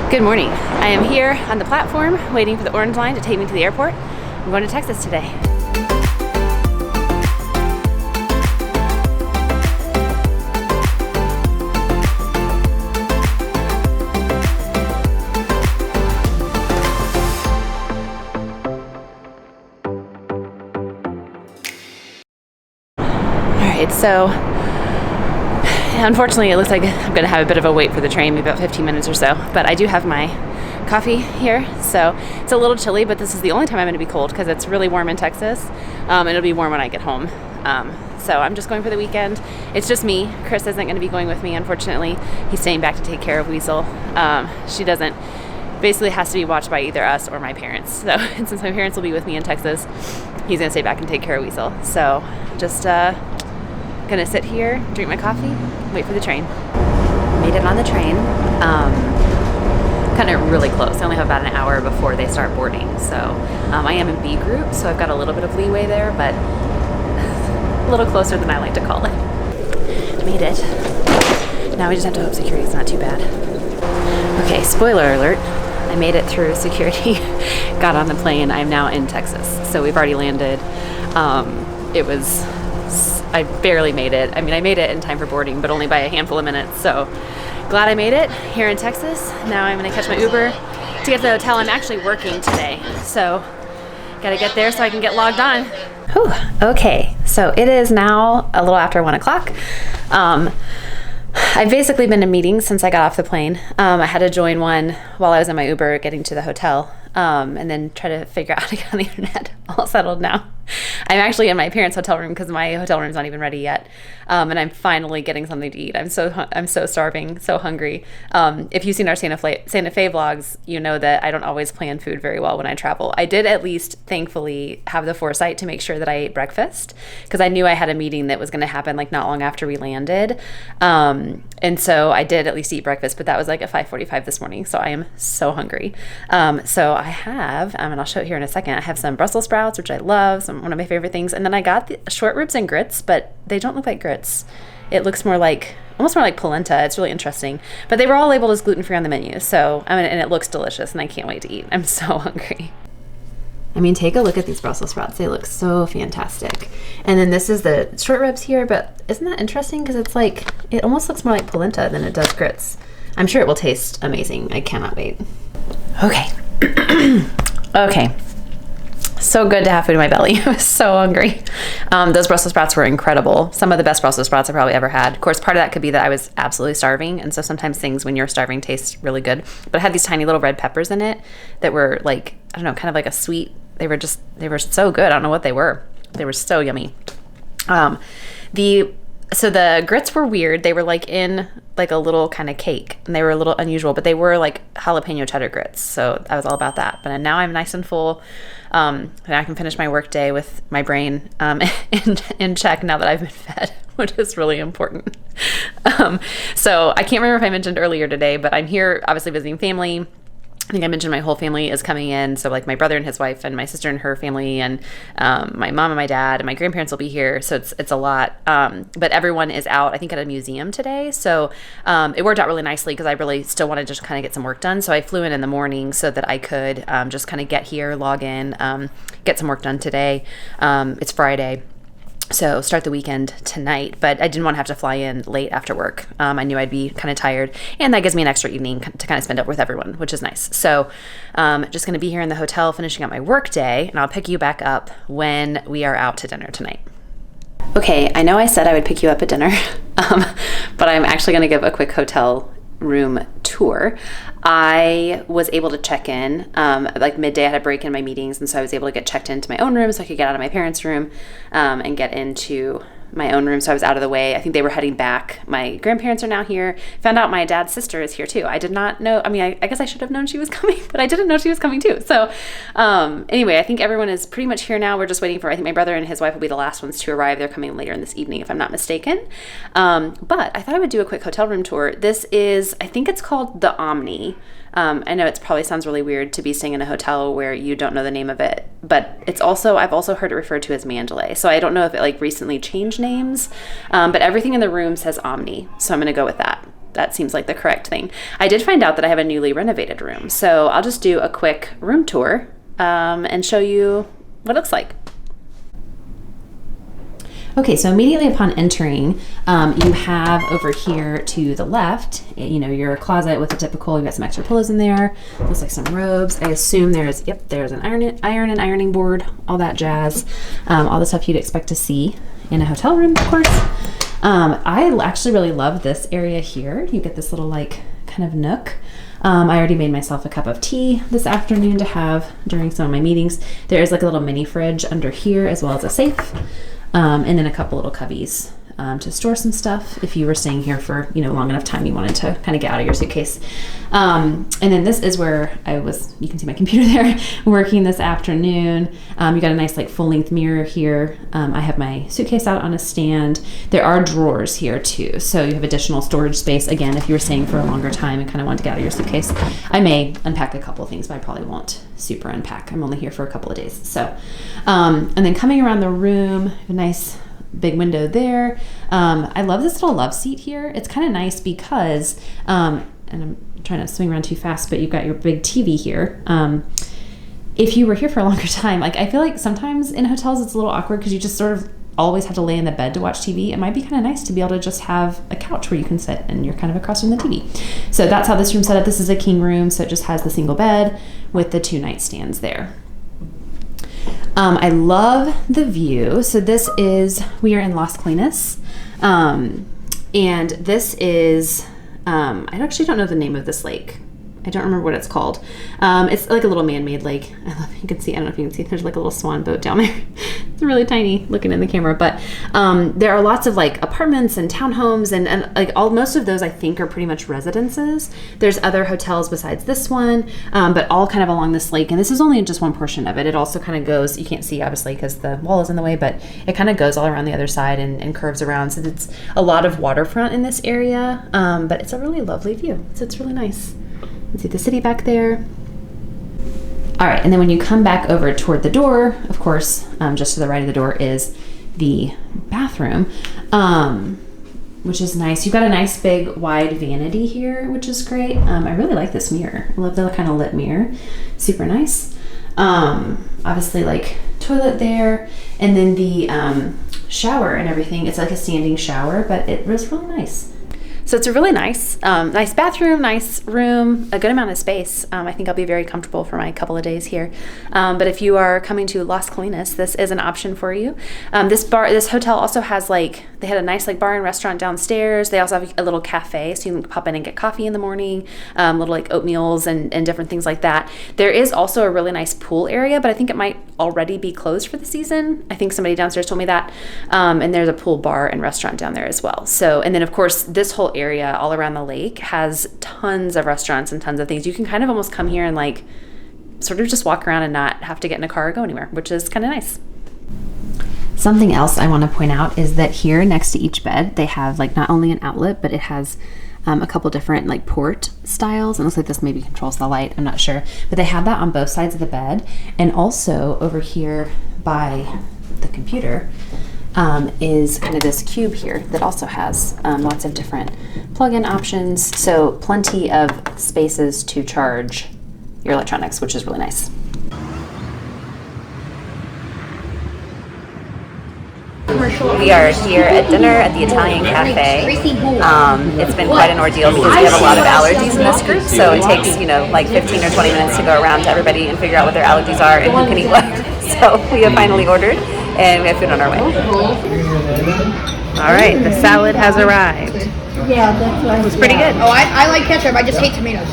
Good morning. I am here on the platform waiting for the orange line to take me to the airport. I'm going to Texas today. Alright, so unfortunately, it looks like I'm going to have a bit of a wait for the train, maybe about 15 minutes or so. But I do have my coffee here, so it's a little chilly, but this is the only time I'm going to be cold because it's really warm in Texas. It'll be warm when I get home. So I'm just going for the weekend. It's just me. Chris isn't going to be going with me, unfortunately. He's staying back to take care of Weasel. She basically has to be watched by either us or my parents. So since my parents will be with me in Texas, he's going to stay back and take care of Weasel. So just gonna sit here, drink my coffee, wait for the train. Made it on the train. Kind of really close. I only have about an hour before they start boarding. So I am in B group, so I've got a little bit of leeway there, but a little closer than I like to call it. Made it. Now we just have to hope security's not too bad. Okay, spoiler alert. I made it through security, got on the plane. I'm now in Texas. So we've already landed. I barely made it. I mean, I made it in time for boarding, but only by a handful of minutes. So glad I made it here in Texas. Now I'm going to catch my Uber to get to the hotel. I'm actually working today, so got to get there so I can get logged on. Whew. Okay, so it is now a little after 1 o'clock. I've basically been in meetings since I got off the plane. I had to join one while I was in my Uber getting to the hotel, and then try to figure out how to get on the internet. All settled now. I'm actually in my parents' hotel room because my hotel room's not even ready yet, and I'm finally getting something to eat. I'm so starving, so hungry. If you've seen our Santa Fe vlogs, you know that I don't always plan food very well when I travel. I did at least, thankfully, have the foresight to make sure that I ate breakfast because I knew I had a meeting that was going to happen like not long after we landed, and so I did at least eat breakfast. But that was like at 5:45 this morning, so I am so hungry. So I have, and I'll show it here in a second. I have some Brussels sprouts, which I love. One of my favorite things. And then I got the short ribs and grits, but they don't look like grits. It looks almost more like polenta. It's really interesting. But they were all labeled as gluten-free on the menu. So, and it looks delicious, and I can't wait to eat. I'm so hungry. I mean, take a look at these Brussels sprouts. They look so fantastic. And then this is the short ribs here, but isn't that interesting? Because it almost looks more like polenta than it does grits. I'm sure it will taste amazing. I cannot wait. Okay. Okay. So good to have food in my belly. I was so hungry. Those Brussels sprouts were incredible. Some of the best Brussels sprouts I probably ever had. Of course, part of that could be that I was absolutely starving. And so sometimes things when you're starving taste really good. But it had these tiny little red peppers in it that were like, I don't know, kind of like a sweet. They were so good. I don't know what they were. They were so yummy. So the grits were weird. They were like in like a little kind of cake, and they were a little unusual, but they were like jalapeno cheddar grits. So I was all about that. But now I'm nice and full. And I can finish my work day with my brain in check now that I've been fed, which is really important. So I can't remember if I mentioned earlier today, but I'm here obviously visiting family. I think I mentioned my whole family is coming in. So like my brother and his wife and my sister and her family and my mom and my dad and my grandparents will be here. So it's a lot. But everyone is out, I think, at a museum today. So it worked out really nicely because I really still wanted to just kind of get some work done. So I flew in the morning so that I could just kind of get here, log in, get some work done today. It's Friday. So start the weekend tonight, but I didn't want to have to fly in late after work. I knew I'd be kind of tired, and that gives me an extra evening to kind of spend up with everyone, which is nice. So just going to be here in the hotel finishing up my work day, and I'll pick you back up when we are out to dinner tonight. Okay, I know I said I would pick you up at dinner, but I'm actually going to give a quick hotel room tour. I was able to check in like midday. I had a break in my meetings, and so I was able to get checked into my own room so I could get out of my parents' room and get into my own room. So I was out of the way. I think they were heading back. My grandparents are now here. Found out my dad's sister is here too. I did not know. I mean, I guess I should have known she was coming, but I didn't know she was coming too. So anyway, I think everyone is pretty much here now. We're just waiting for, I think my brother and his wife will be the last ones to arrive. They're coming later in this evening, if I'm not mistaken. But I thought I would do a quick hotel room tour. This is, I think it's called the Omni. I know it probably sounds really weird to be staying in a hotel where you don't know the name of it, but it's also, I've also heard it referred to as Mandalay. So I don't know if it like recently changed names, but everything in the room says Omni. So I'm going to go with that. that seems like the correct thing. I did find out that I have a newly renovated room, so I'll just do a quick room tour and show you what it looks like. Okay, so immediately upon entering, you have over here to the left, your closet with the typical, you've got some extra pillows in there, looks like some robes. I assume there's an iron and ironing board, all that jazz, all the stuff you'd expect to see in a hotel room, of course. I actually really love this area here. You get this little kind of nook. I already made myself a cup of tea this afternoon to have during some of my meetings. There is a little mini fridge under here as well as a safe. And then a couple little cubbies to store some stuff if you were staying here for long enough time you wanted to kind of get out of your suitcase. And then this is where you can see my computer there, working this afternoon. You got a nice full-length mirror here. I have my suitcase out on a stand. There are drawers here too, so you have additional storage space. Again, if you were staying for a longer time and kind of wanted to get out of your suitcase. I may unpack a couple of things, but I probably won't super unpack. I'm only here for a couple of days. So, and then coming around the room, a nice big window there. I love this little love seat here. It's kind of nice because, and I'm trying to swing around too fast, but you've got your big TV here. If you were here for a longer time, I feel like sometimes in hotels it's a little awkward because you just sort of always have to lay in the bed to watch TV. It might be kind of nice to be able to just have a couch where you can sit and you're kind of across from the TV. So that's how this room's set up. This is a king room, so it just has the single bed with the 2 nightstands there. I love the view. So we are in Las Calinas. And this is, I actually don't know the name of this lake. I don't remember what it's called. It's like a little man-made lake. I don't know if you can see, there's a little swan boat down there. It's really tiny looking in the camera, but there are lots of apartments and townhomes and most of those I think are pretty much residences. There's other hotels besides this one, but all kind of along this lake, and this is only just one portion of it. It also kind of goes, you can't see obviously because the wall is in the way, but it kind of goes all around the other side and curves around. So it's a lot of waterfront in this area, but it's a really lovely view. So it's really nice. You can see the city back there. All right, and then when you come back over toward the door, of course, just to the right of the door is the bathroom, which is nice. You've got a nice big wide vanity here, which is great. I really like this mirror. I love the kind of lit mirror. Super nice. Obviously toilet there, and then the shower and everything. It's like a standing shower, but it was really nice. So it's a really nice bathroom, nice room, a good amount of space. I think I'll be very comfortable for my couple of days here. But if you are coming to Las Calinas, this is an option for you. This hotel also has they had a nice bar and restaurant downstairs. They also have a little cafe, so you can pop in and get coffee in the morning, little oatmeals and different things like that. There is also a really nice pool area, but I think it might already be closed for the season. I think somebody downstairs told me that. And there's a pool bar and restaurant down there as well. So, and then of course this whole area all around the lake has tons of restaurants and tons of things. You can kind of almost come here and sort of just walk around and not have to get in a car or go anywhere, which is kind of nice. Something else I want to point out is that here next to each bed they have not only an outlet, but it has a couple different port styles. It looks like this maybe controls the light, I'm not sure, but they have that on both sides of the bed. And also over here by the computer is kind of this cube here that also has lots of different plug-in options, so plenty of spaces to charge your electronics, which is really nice. We are here at dinner at the Italian Cafe. It's been quite an ordeal because we have a lot of allergies in this group, so it takes 15 or 20 minutes to go around to everybody and figure out what their allergies are and who can eat what. So we have finally ordered, and we have food on our way. All right, the salad has arrived. Yeah, that's what It's pretty good. Oh, I like ketchup. I just hate tomatoes.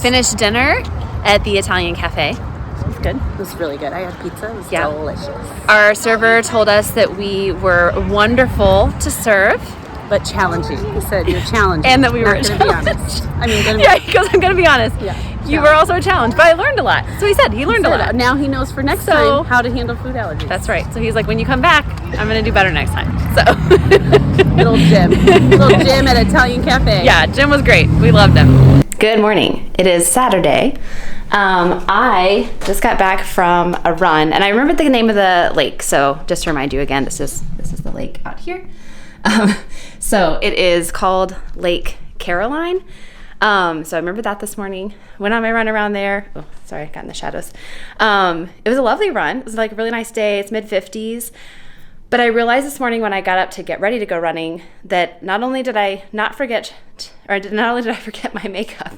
Finished dinner at the Italian Cafe. It was good. It was really good. I had pizza. It was delicious. Our server told us that we were wonderful to serve. But challenging. He said you're challenging. And that we were going to be honest. I mean, he goes, I'm going to be honest. Yeah. You were also a challenge, but I learned a lot. So he said he learned a lot. Now he knows for next time how to handle food allergies. That's right. So he's like, when you come back, I'm going to do better next time. So little Jim at Italian Cafe. Yeah, Jim was great. We loved him. Good morning. It is Saturday. I just got back from a run, and I remembered the name of the lake. So just to remind you again, this is the lake out here. So it is called Lake Caroline. So I remember that this morning. Went on my run around there. Oh, sorry, I got in the shadows. It was a lovely run. It was like a really nice day. It's mid-50s. But I realized this morning when I got up to get ready to go running that not only did I forget my makeup,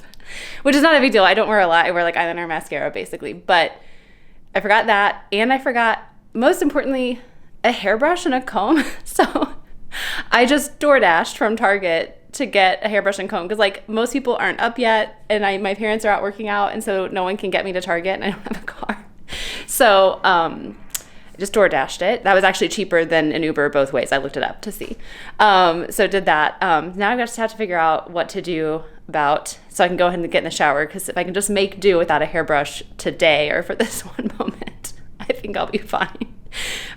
which is not a big deal. I don't wear a lot. I wear like eyeliner and mascara basically. But I forgot that, and I forgot, most importantly, a hairbrush and a comb. So I just DoorDashed from Target to get a hairbrush and comb because like most people aren't up yet, and my parents are out working out, and so no one can get me to Target, and I don't have a car. So I just DoorDashed it. That was actually cheaper than an Uber both ways. I looked it up to see. So did that. Now I just have to figure out what to do so I can go ahead and get in the shower, because if I can just make do without a hairbrush today or for this one moment, I think I'll be fine.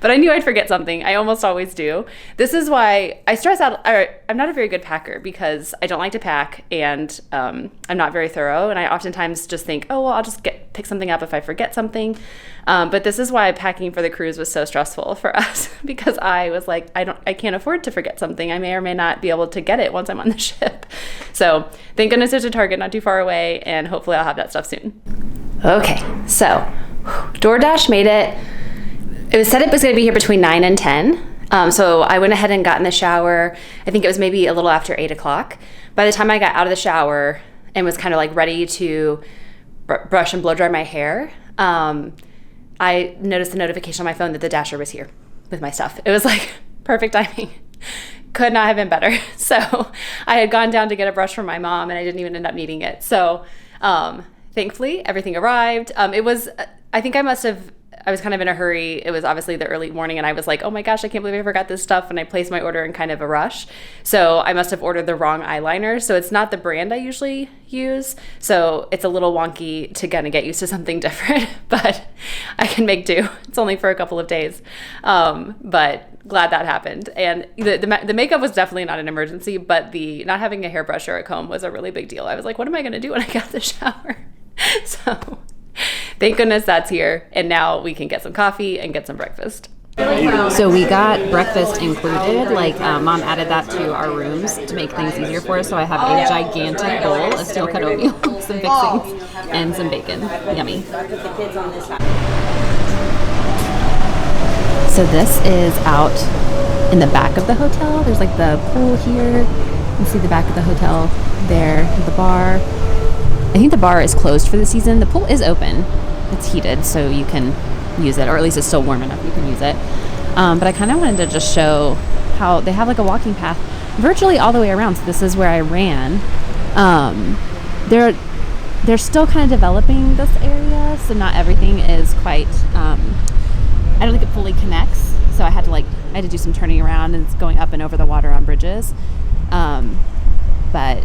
But I knew I'd forget something. I almost always do. This is why I stress out. I'm not a very good packer because I don't like to pack, and I'm not very thorough. And I oftentimes just think, oh, well, I'll just pick something up if I forget something. But this is why packing for the cruise was so stressful for us, because I was like, I can't afford to forget something. I may or may not be able to get it once I'm on the ship. So thank goodness there's a Target not too far away, and hopefully I'll have that stuff soon. Okay, so DoorDash made it. It was said it was going to be here between 9 and 10. So I went ahead and got in the shower. I think it was maybe a little after 8 o'clock. By the time I got out of the shower and was kind of like ready to brush and blow dry my hair, I noticed a notification on my phone that the Dasher was here with my stuff. It was like perfect timing. Could not have been better. So I had gone down to get a brush from my mom, and I didn't even end up needing it. So thankfully, everything arrived. I was kind of in a hurry. It was obviously the early morning, and I was like, oh my gosh, I can't believe I forgot this stuff. And I placed my order in kind of a rush. So I must have ordered the wrong eyeliner. So it's not the brand I usually use. So it's a little wonky to kind of get used to something different, but I can make do. It's only for a couple of days. But glad that happened. And the makeup was definitely not an emergency, but the not having a hairbrush or a comb was a really big deal. I was like, what am I going to do when I get out of the shower? So thank goodness that's here, and now we can get some coffee and get some breakfast. So we got breakfast included. Like Mom added that to our rooms to make things easier for us. So I have a gigantic bowl of steel cut oatmeal, some fixings, and some bacon. Yummy. So this is out in the back of the hotel. There's like the pool here. You see the back of the hotel there, the bar. I think the bar is closed for the season. The pool is open. It's heated, so you can use it, or at least it's still warm enough you can use it. But I kind of wanted to just show how they have like a walking path virtually all the way around. So this is where I ran. They're still kind of developing this area, so not everything is quite. I don't think it fully connects. So I had to do some turning around and going up and over the water on bridges. But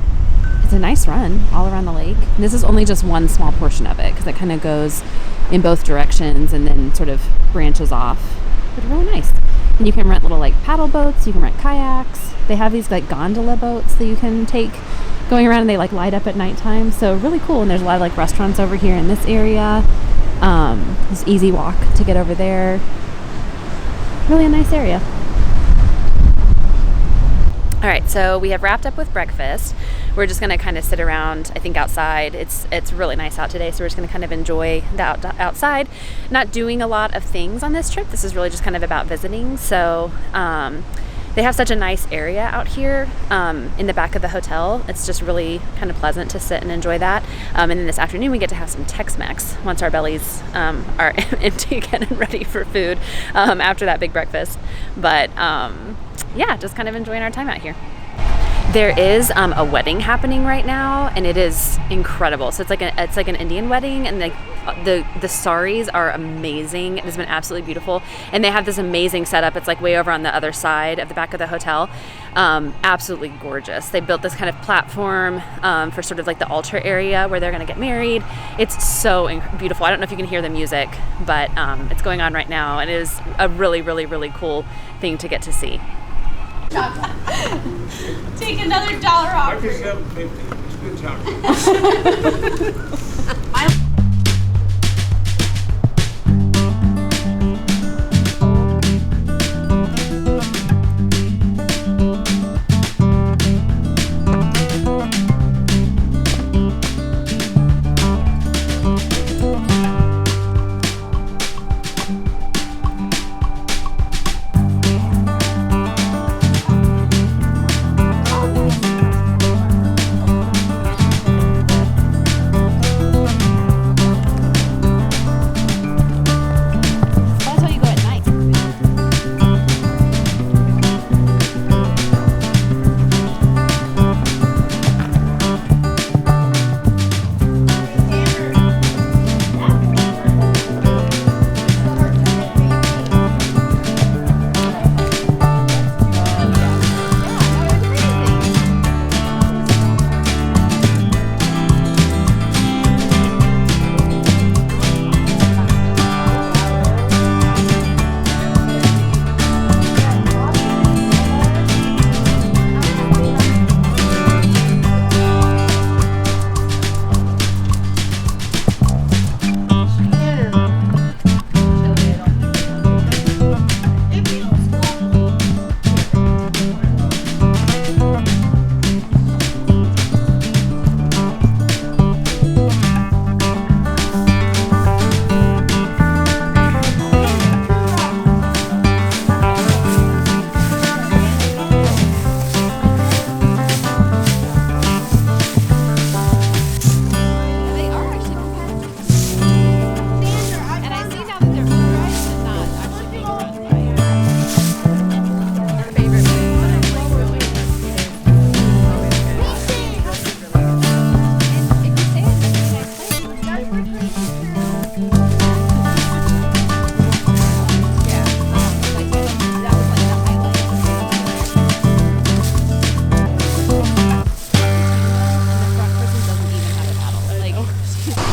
it's a nice run all around the lake. And this is only just one small portion of it because it kind of goes in both directions and then sort of branches off. But really nice. And you can rent little like paddle boats. You can rent kayaks. They have these like gondola boats that you can take going around, and they like light up at nighttime. So really cool. And there's a lot of like restaurants over here in this area. It's easy walk to get over there. Really a nice area. All right, so we have wrapped up with breakfast. We're just gonna kind of sit around, I think, outside. It's really nice out today, so we're just gonna kind of enjoy the outside. Not doing a lot of things on this trip. This is really just kind of about visiting. So they have such a nice area out here in the back of the hotel. It's just really kind of pleasant to sit and enjoy that. And then this afternoon we get to have some Tex-Mex once our bellies are empty again and ready for food after that big breakfast. But yeah, just kind of enjoying our time out here. There is a wedding happening right now, and it is incredible. So it's like an Indian wedding, and the saris are amazing. It has been absolutely beautiful, and they have this amazing setup. It's like way over on the other side of the back of the hotel. Absolutely gorgeous. They built this kind of platform for sort of like the altar area where they're going to get married. It's so beautiful. I don't know if you can hear the music, but it's going on right now, and it is a really, really, really cool thing to get to see. Take another $1 off. It's good chocolate.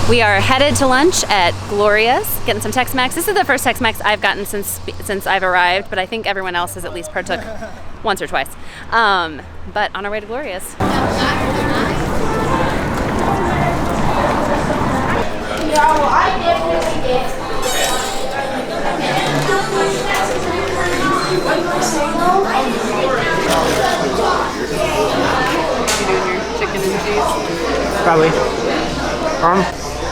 We are headed to lunch at Gloria's, getting some Tex-Mex. This is the first Tex-Mex I've gotten since I've arrived, but I think everyone else has at least partook once or twice. But on our way to Gloria's. Chicken and cheese? Probably.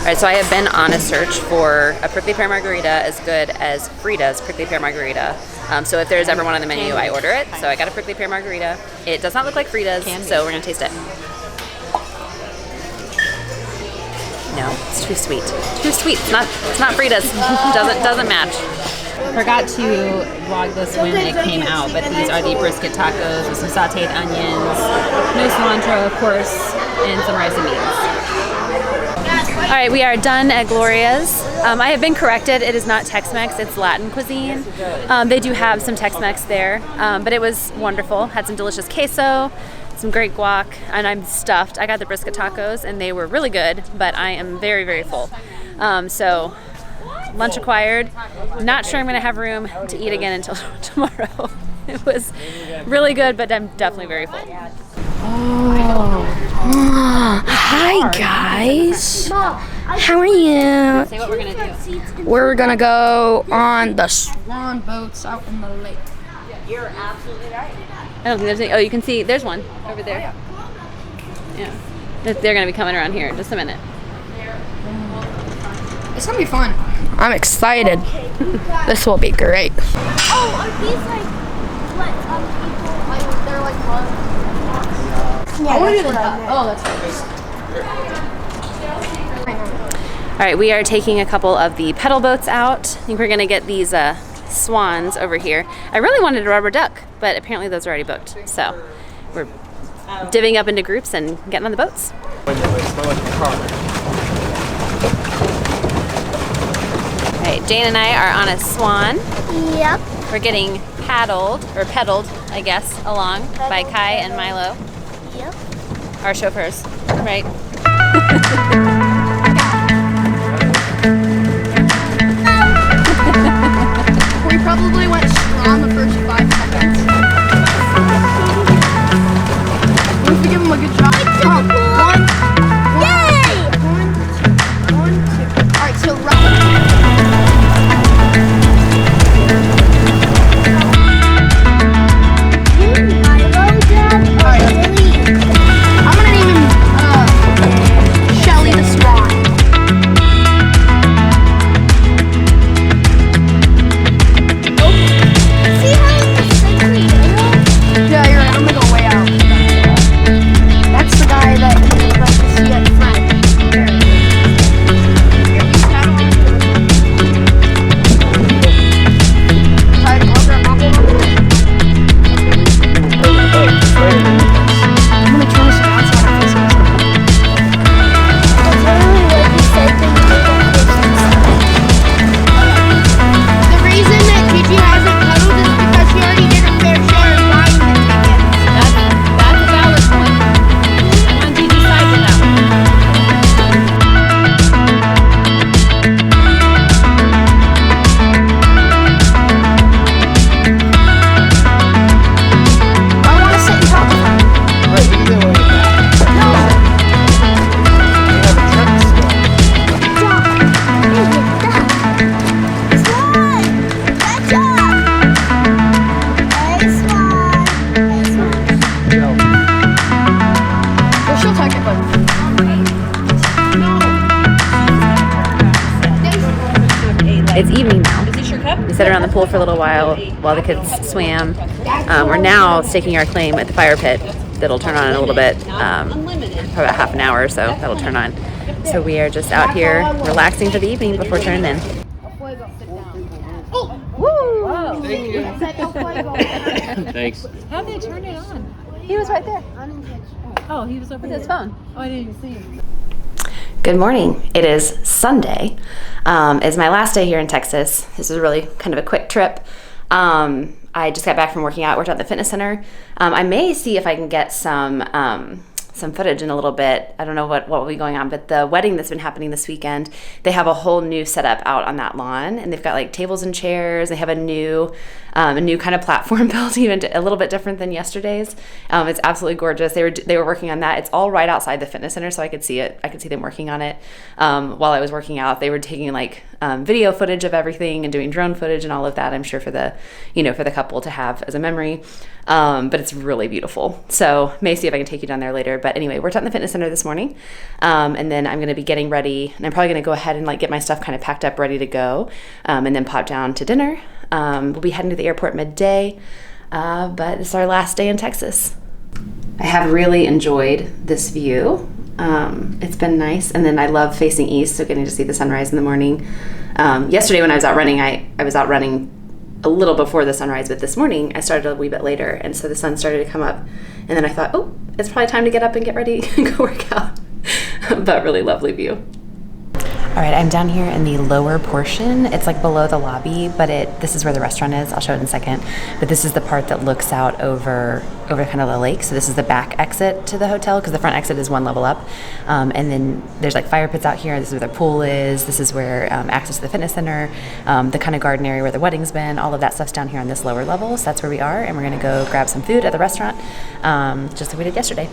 All right, so I have been on a search for a prickly pear margarita as good as Frida's prickly pear margarita. So if there's ever one on the menu, I order it. So I got a prickly pear margarita. It does not look like Frida's, so we're gonna taste it. No, it's too sweet. Too sweet. It's not Frida's. Doesn't match. Forgot to vlog this when it came out, but these are the brisket tacos with some sauteed onions, no cilantro, of course, and some rice and beans. All right, we are done at Gloria's. I have been corrected. It is not Tex-Mex, it's Latin cuisine. They do have some Tex-Mex there, but it was wonderful. Had some delicious queso, some great guac, and I'm stuffed. I got the brisket tacos, and they were really good, but I am very, very full. So, lunch acquired. Not sure I'm going to have room to eat again until tomorrow. It was really good, but I'm definitely very full. Hi guys. How are you? Say what we're going to do. We're gonna go on the swan boats out in the lake. You're absolutely right. I don't think there's any. Oh, you can see there's one over there. Yeah. They're going to be coming around here in just a minute. It's gonna be fun. I'm excited. This will be great. Oh, are these like what people like? They're like love. I want to do that. Oh, that's All right, we are taking a couple of the pedal boats out. I think we're gonna get these swans over here. I really wanted a rubber duck, but apparently those are already booked. So we're divvying up into groups and getting on the boats. All right, Jane and I are on a swan. Yep. We're getting pedaled, I guess, along by Kai and Milo, Yep. our chauffeurs, right? We probably went strong the first 5 seconds. What if we give him a good shot? Yay! 1, 2. Alright, so right. Milo, Dad, or Deli? I'm gonna name him Shelly the Swan. See how it's like Yeah, you're right. I'm gonna go way out. That's the guy that you like to see at front. I'm gonna turn this around so I can face it. The reason that Gigi hasn't cuddled is because she already did her fair share of buying the tickets. That's a valid point. I'm on Gigi's side with that one. I want to sit and talk with her. Well, she'll take it, but It's evening now. We sat around the pool for a little while the kids swam. We're now staking our claim at the fire pit. That'll turn on in a little bit, probably about half an hour or so. That'll turn on. So we are just out here relaxing for the evening before turning in. Thanks. How'd they turn it on? He was right there. Oh, he was over With his phone. Oh, I didn't even see him. Good morning. It is Sunday. It's my last day here in Texas. This is really kind of a quick trip. I just got back from working out, worked out at the fitness center. I may see if I can get some some footage in a little bit. I don't know what will be going on, but the wedding that's been happening this weekend, they have a whole new setup out on that lawn, and they've got like tables and chairs. They have a new kind of platform built, even a little bit different than yesterday's. It's absolutely gorgeous. They were working on that. It's all right outside the fitness center, so I could see it. I could see them working on it while I was working out. They were taking like video footage of everything and doing drone footage and all of that. I'm sure for the couple to have as a memory. But it's really beautiful. So may see if I can take you down there later. But anyway, we're out in the fitness center this morning. And then I'm going to be getting ready, and I'm probably going to go ahead and like get my stuff kind of packed up, ready to go. And then pop down to dinner. We'll be heading to the airport midday. But it's our last day in Texas. I have really enjoyed this view. It's been nice. And then I love facing east, so getting to see the sunrise in the morning. Yesterday when I was out running, I was out running a little before the sunrise, but this morning I started a wee bit later, and so the sun started to come up, and then I thought, oh, it's probably time to get up and get ready and go work out. But really lovely view. All right, I'm down here in the lower portion. It's like below the lobby, but this is where the restaurant is. I'll show it in a second. But this is the part that looks out over kind of the lake. So this is the back exit to the hotel, because the front exit is one level up. And then there's like fire pits out here. This is where the pool is. This is where access to the fitness center, the kind of garden area where the wedding's been. All of that stuff's down here on this lower level. So that's where we are. And we're going to go grab some food at the restaurant, just like we did yesterday.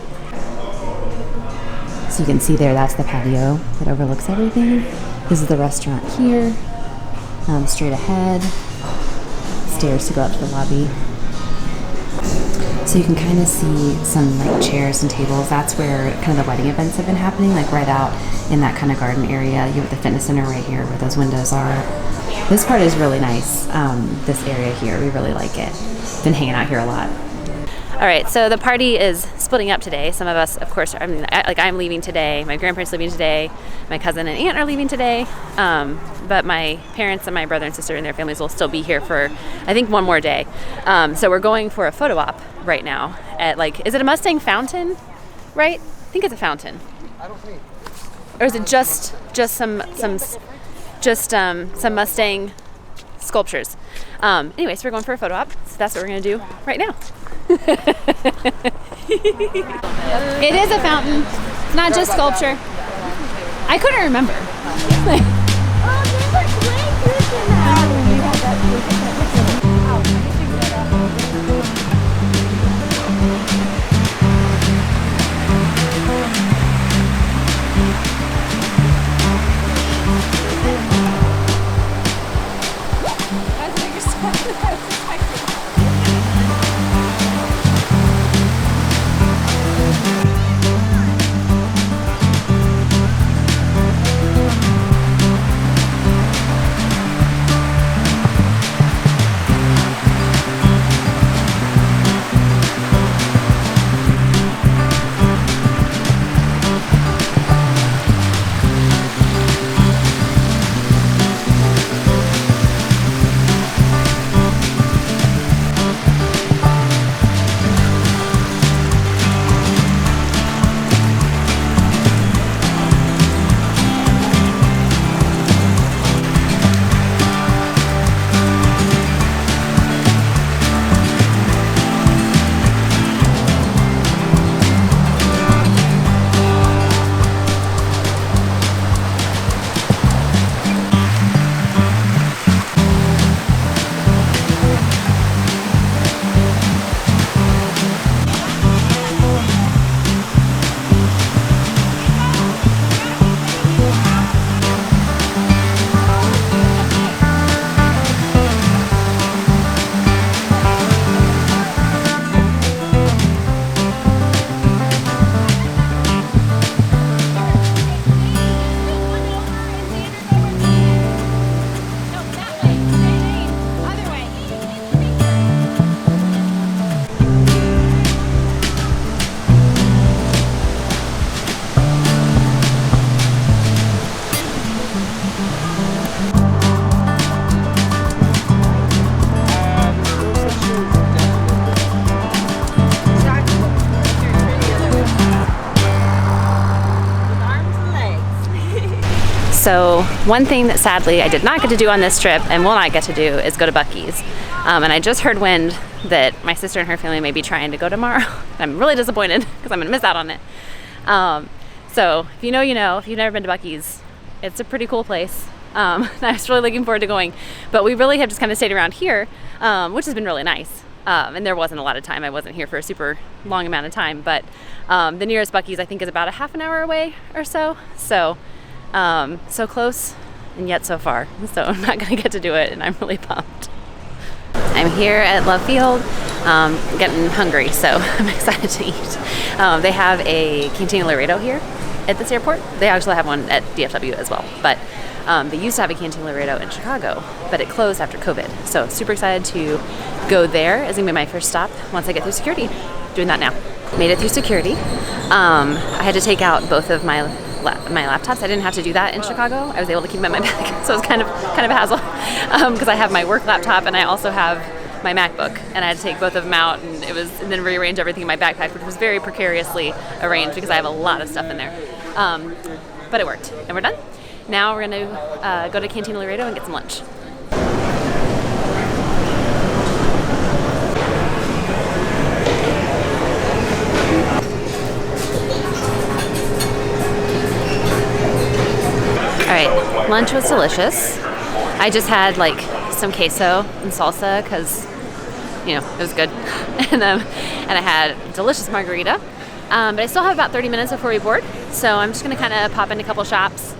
So you can see there, that's the patio that overlooks everything. This is the restaurant here, straight ahead, stairs to go up to the lobby. So you can kind of see some like chairs and tables. That's where kind of the wedding events have been happening, like right out in that kind of garden area. You have the fitness center right here where those windows are. This part is really nice, this area here. We really like it. Been hanging out here a lot. All right, so the party is splitting up today. Some of us, of course, I'm leaving today. My grandparents are leaving today. My cousin and aunt are leaving today. But my parents and my brother and sister and their families will still be here for, I think, one more day. So we're going for a photo op right now at is it a Mustang fountain? Right? I think it's a fountain. I don't think. Or is it just some Mustang sculptures? Anyway, so we're going for a photo op. So that's what we're gonna do right now. It is a fountain. It's not just sculpture. I couldn't remember. So one thing that sadly I did not get to do on this trip and will not get to do is go to Buc-ee's. And I just heard wind that my sister and her family may be trying to go tomorrow. I'm really disappointed because I'm gonna miss out on it. So if you know, you know. If you've never been to Buc-ee's, it's a pretty cool place. I was really looking forward to going, but we really have just kind of stayed around here, which has been really nice. And there wasn't a lot of time. I wasn't here for a super long amount of time, but the nearest Buc-ee's I think is about a half an hour away or so. So, so close and yet so far. So I'm not going to get to do it, and I'm really pumped. I'm here at Love Field, getting hungry, so I'm excited to eat. They have a Cantina Laredo here at this airport. They actually have one at DFW as well, but they used to have a Cantina Laredo in Chicago, but it closed after COVID. So super excited to go there. It's gonna be my first stop once I get through security. Doing that now. Made it through security. I had to take out both of my laptops. I didn't have to do that in Chicago. I was able to keep them in my bag, so it was kind of a hassle because I have my work laptop and I also have my MacBook, and I had to take both of them out and then rearrange everything in my backpack, which was very precariously arranged because I have a lot of stuff in there. But it worked, and we're done. Now we're gonna go to Cantina Laredo and get some lunch. All right, lunch was delicious. I just had like some queso and salsa because, you know, it was good. and I had a delicious margarita. But I still have about 30 minutes before we board, so I'm just gonna kind of pop in a couple shops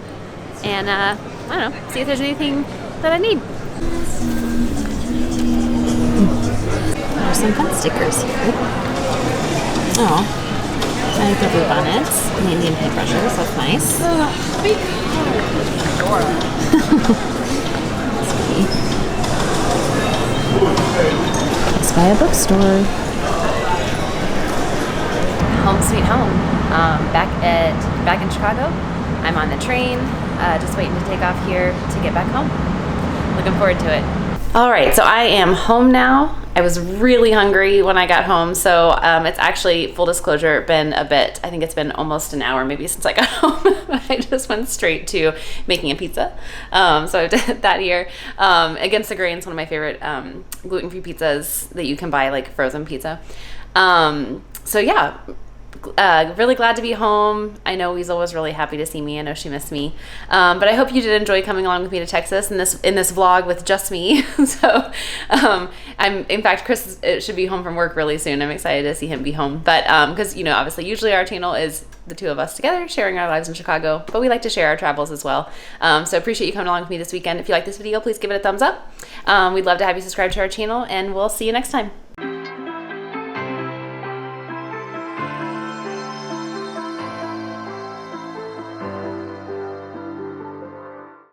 and I don't know, see if there's anything that I need. There's some fun stickers here. Oh, I like the blue bonnets and the Indian paintbrushes. That's nice. Let's buy a bookstore. Home sweet home. Back in Chicago. I'm on the train, just waiting to take off here to get back home. Looking forward to it. All right, so I am home now. I was really hungry when I got home, so it's actually, full disclosure, been a bit. I think it's been almost an hour maybe since I got home. I just went straight to making a pizza. So I did that here. Against the Grain is one of my favorite gluten-free pizzas that you can buy, like frozen pizza. So yeah. Really glad to be home. I know Weasel was really happy to see me. I know she missed me. But I hope you did enjoy coming along with me to Texas in this vlog with just me. So in fact, Chris should be home from work really soon. I'm excited to see him be home. But because, you know, obviously usually our channel is the two of us together sharing our lives in Chicago, but we like to share our travels as well. So appreciate you coming along with me this weekend. If you like this video, please give it a thumbs up. We'd love to have you subscribe to our channel, and we'll see you next time.